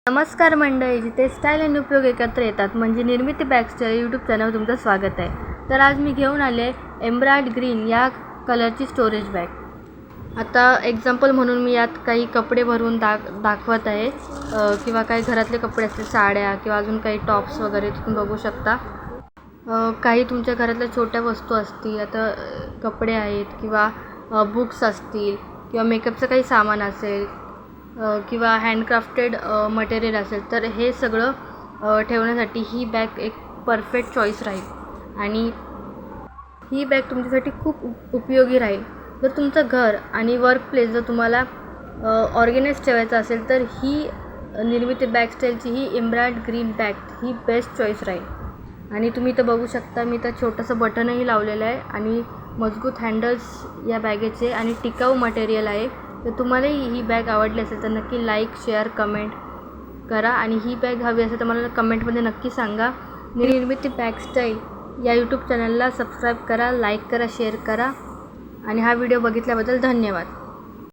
नमस्कार मंडळी, जिथे स्टाईल आणि उपयोग एकत्र येतात म्हणजे निर्मिती बॅगस्टाईल यूट्यूब चॅनलवर तुमचं स्वागत आहे। तर आज मी घेऊन आले एम्ब्रॉयड ग्रीन या कलरची स्टोरेज बॅग। आता एक्झाम्पल म्हणून मी यात काही कपडे भरून दाखवत आहे किंवा काही घरातले कपडे असतील, साड्या किंवा अजून काही टॉप्स वगैरे तुम्ही बघू शकता। काही तुमच्या घरातल्या छोट्या वस्तू असतील, आता कपडे आहेत किंवा बुक्स असतील किंवा मेकअपचं काही सामान असेल किंवा हँडक्राफ्टेड मटेरियल असेल, तर हे सगळं ठेवण्यासाठी ही बॅग एक परफेक्ट चॉईस राहील आणि ही बॅग तुमच्यासाठी खूप उपयोगी राहील। जर तुमचं घर आणि वर्क प्लेस जर तुम्हाला ऑर्गनाइज ठेवायचं असेल तर ही निर्मिती बॅगस्टाईलची ही एम्ब्रॉयड ग्रीन बॅग ही बेस्ट चॉईस राहील। आणि तुम्ही इथं बघू शकता, मी तर छोटंसं बटनही लावलेलं आहे आणि मजबूत हँडल्स या बॅगेचे आणि टिकाऊ मटेरियल आहे। तर तुम्हालाही ही बॅग आवडली असेल तर नक्की लाईक, शेअर, कमेंट करा आणि ही बॅग हवी असेल तर मला कमेंटमध्ये नक्की सांगा। निर्मिती बॅगस्टाईल या यूट्यूब चॅनलला सबस्क्राईब करा, लाईक करा, शेअर करा आणि हा व्हिडिओ बघितल्याबद्दल धन्यवाद।